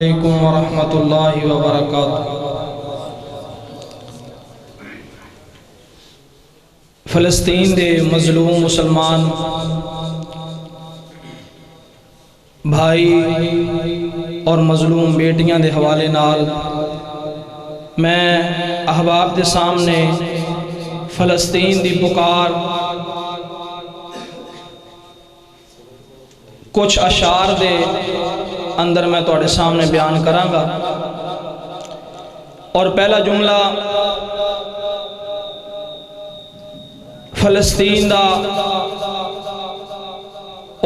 علیکم ورحمۃ اللہ وبرکاتہ۔ فلسطین دے مظلوم مسلمان بھائی اور مظلوم بیٹیاں دے حوالے نال میں احباب دے سامنے فلسطین دی پکار کچھ اشعار دے اندر میں تواڈے سامنے بیان کراں گا۔ اور پہلا جملہ فلسطین دا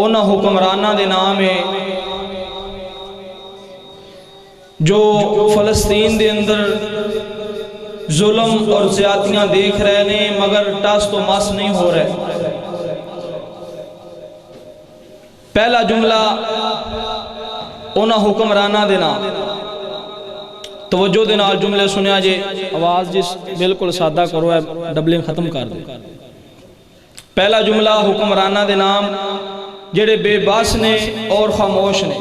اونا حکمرانہ دے نام ہے جو فلسطین دے اندر ظلم اور زیادتیاں دیکھ رہے نے مگر ٹاس تو ماس نہیں ہو رہے۔ پہلا جملہ اونا حکمرانہ دے نام، توجہ دے نال جملے سنیا جے، آواز جس بالکل سادہ کرو ہے ڈبلنگ ختم کر دے۔ پہلا جملہ حکمرانہ دے نام جڑے بے باس نے اور خاموش نے۔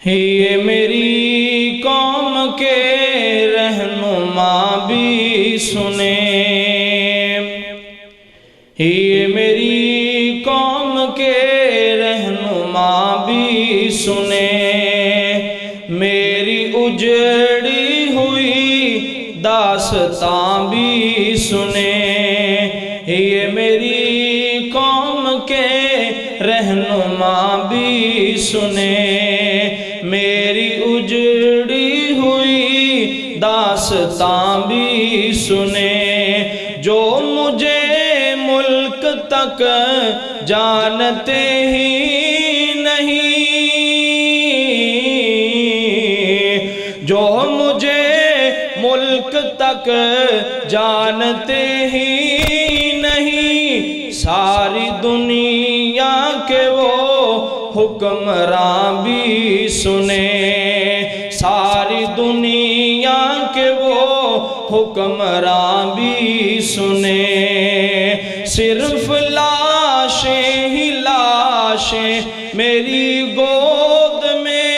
یہ میری قوم کے رہنما بھی سنے، یہ میری قوم کے رہنما بھی سنے، میری اجڑی ہوئی داستان بھی سنے، یہ میری قوم کے رہنما بھی سنے، میری اجڑی ہوئی داستان بھی سنے، جو مجھے ملک تک جانتے ہی نہیں، جو مجھے ملک تک جانتے ہی نہیں، ساری دنیا کے وہ حکمران بھی سنے، ساری دنیا کے وہ حکمران بھی سنے، صرف لاشیں ہی لاشیں میری گود میں،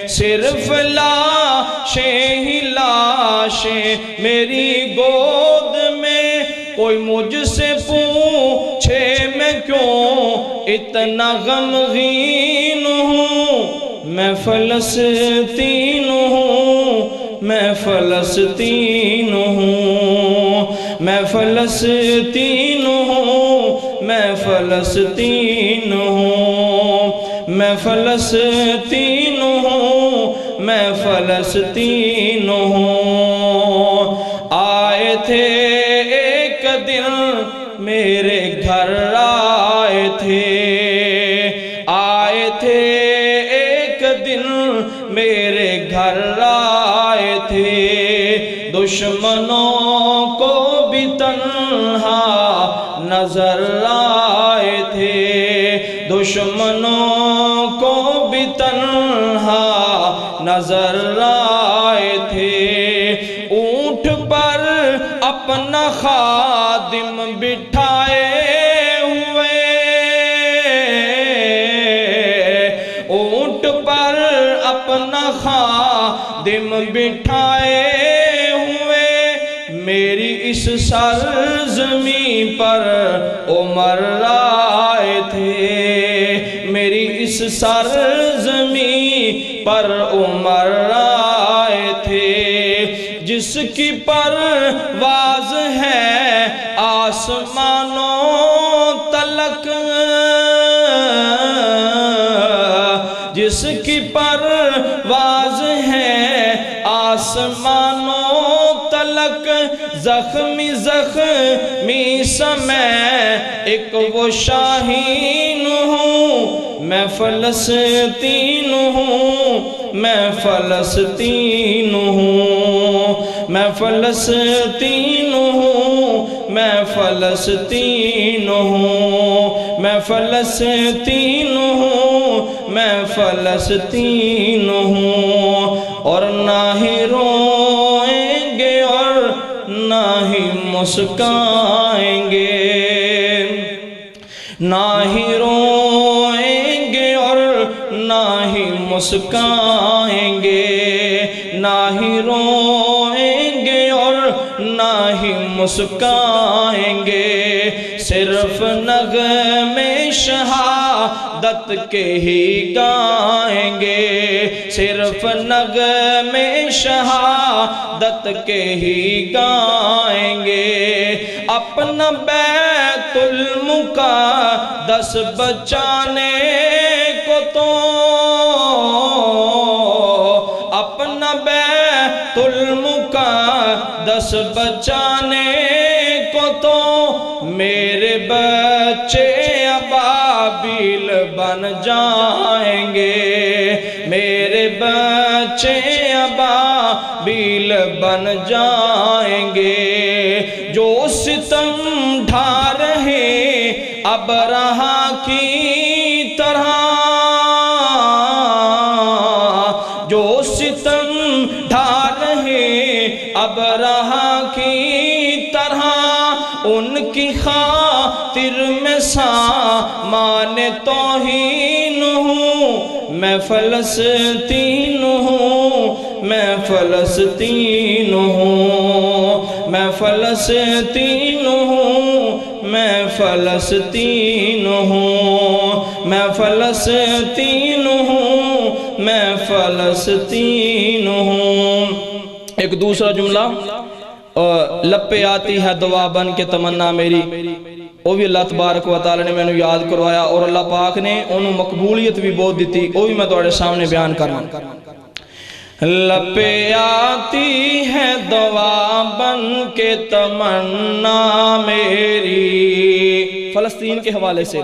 صرف لاشیں ہی لاشیں میری گود میں، کوئی مجھ سے پوچھے میں کیوں اتنا غمگین ہوں، میں فلسطین ہوں، میں فلسطین ہوں، میں فلسطین ہوں، میں فلسطین ہوں، میں فلسطین ہوں، میں فلسطین ہوں۔ آئے تھے ایک دن میرے گھر، آئے تھے، آئے تھے ایک دن میرے گھر، آئے تھے، دشمنوں کو بھی تنہا نظر آئے تھے، دشمنوں کو بھی تنہا نظر آئے تھے، اونٹ پر اپنا خادم بٹھائے ہوئے، اونٹ پر اپنا خادم بٹھائے ہوئے، میری اس سرزمین پر عمر آئے تھے، میری اس سرزمین پر عمر آئے تھے، جس کی پرواز ہے آسمانوں تلک، جس کی پرواز ہے آسمانوں تلک، زخمی زخمی سا میں ایک وہ شاہین ہوں، میں فلسطین ہوں، میں فلسطین ہوں، میں فلسطین ہوں، میں فلسطین ہوں، میں فلسطین ہوں، میں فلسطین ہوں، اور نہ ہی روئیں گے اور نہ ہی مسکائیں گے، نہ ہی روئیں مسکائیں گے، نہ ہی روئیں گے اور نہ ہی مسکائیں گے، صرف نغمے شہادت کے ہی گائیں گے، صرف نغمے شہادت کے ہی گائیں گے، اپنا بیت المقدس بچانے کو تو، اپنا بیت المقدس بچانے کو تو میرے بچے ابابیل بن جائیں گے، میرے بچے ابابیل بن جائیں گے، جو ستم ڈھا رہے ابرہا کی طرح، جو ستم ڈھا رہے ابرہا کی طرح، ان کی خاطر میں سامان توہین ہوں، میں فلسطین ہوں، میں فلسطین ہوں، میں فلسطین ہوں، میں فلسطین ہوں، میں فلسطین ہوں، میں فلسطین ہوں۔ ایک دوسرا جملہ، لب پہ آتی ہے دعا بن کے تمنا میری، وہ بھی اللہ تبارک و تعالی نے میں نے یاد کروایا، اور اللہ پاک نے انہوں مقبولیت بھی بہت دیتی، وہ بھی میں تمہارے سامنے بیان کرنا۔ لب پہ آتی ہے دعا بن کے تمنا میری، فلسطین کے حوالے سے،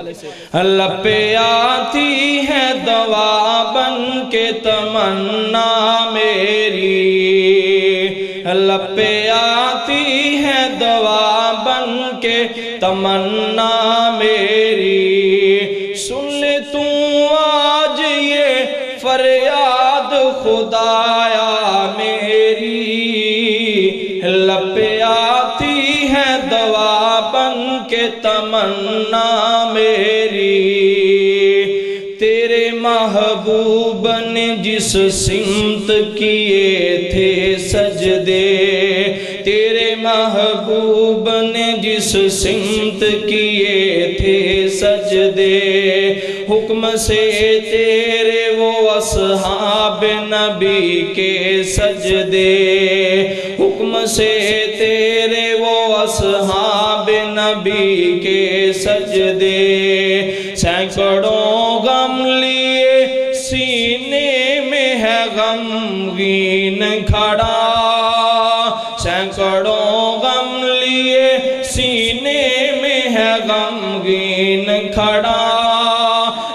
لب پہ آتی ہے دعا بن کے تمنا میری، لب پہ آتی ہے دعا بن کے تمنا میری، سن لے تو آج یہ فریاد خدایا میری، لب پہ آتی ہے دعا بن کے تمنا میری، تیرے محبوب نے جس سمت کیے تھے سجدے، تیرے محبوب نے جس سمت کیے تھے سجدے، حکم سے تیرے وہ اصحاب نبی کے سجدے، حکم سے تیرے وہ اصحاب نبی کے سجدے، سینکڑوں غم لیے سینے میں ہے غمگین کھڑا، سینکڑوں غم لیے سینے میں ہے غمگین کھڑا،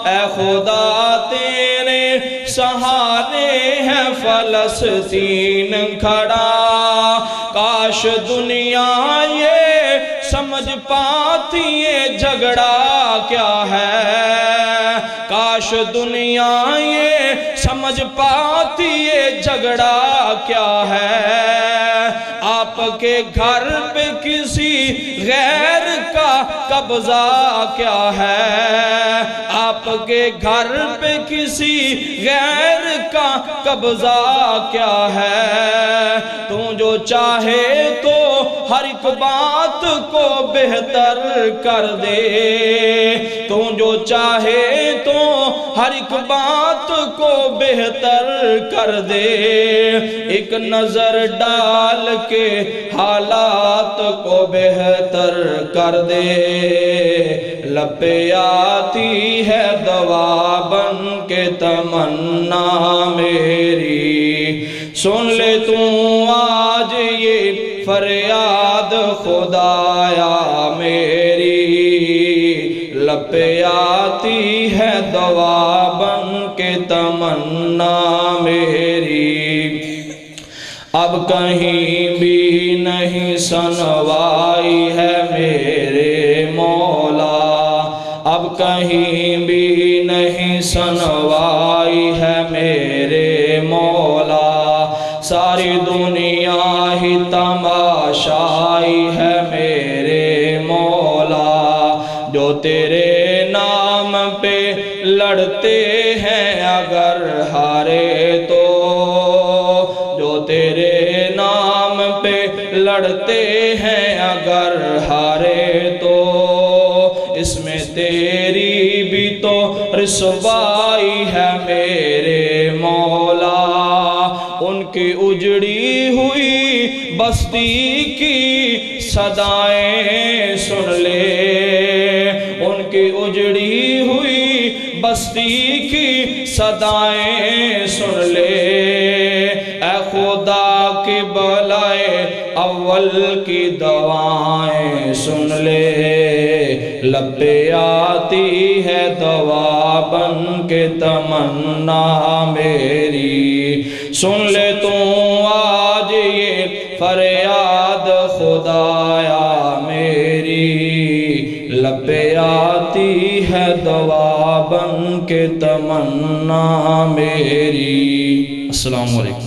اے خدا تیرے سہارے ہے فلسطین کھڑا، کاش دنیا یہ سمجھ پاتی یہ جھگڑا کیا ہے، کاش دنیا یہ سمجھ پاتی یہ جھگڑا کیا ہے، آپ کے گھر پہ کسی غیر کا قبضہ کیا ہے، آپ کے گھر پہ کسی غیر کا قبضہ کیا ہے، تو جو چاہے تو ہر ایک بات کو بہتر کر دے، تو جو چاہے تو ہر ایک بات کو بہتر کر دے، ایک نظر ڈال کے حالات کو بہتر کر دے، لب پہ آتی ہے دعا بن کے تمنا میری، سن لے تو آج یہ فریاد خدایا میری، لب پہ آتی ہے دعا بن کے تمنا میری، اب کہیں بھی نہیں سنوائی ہے میرے مولا، اب کہیں بھی نہیں سنوائی ہے میرے مولا، ساری دنیا ہی تماشائی ہے میرے مولا، جو تیرے نام پہ لڑتے ہیں اگر ہارے تو، جو تیرے نام پہ لڑتے ہیں اگر ہارے تو، اس میں تیری بھی تو رسوائی ہے میرے مولا۔ ان کی اجڑی ہوئی بستی کی صدائیں سن لے، ان کی اجڑی ہوئی بستی کی صدائیں سن لے، اے خدا کی بلائے اول کی دعائیں سن لے، لب پہ آتی ہے دعا بن کے تمنا میری، سن لے تو آج یہ فریاد خدایا میری، لب پہ آتی ہے دعا بن کے تمنا میری۔ السلام علیکم۔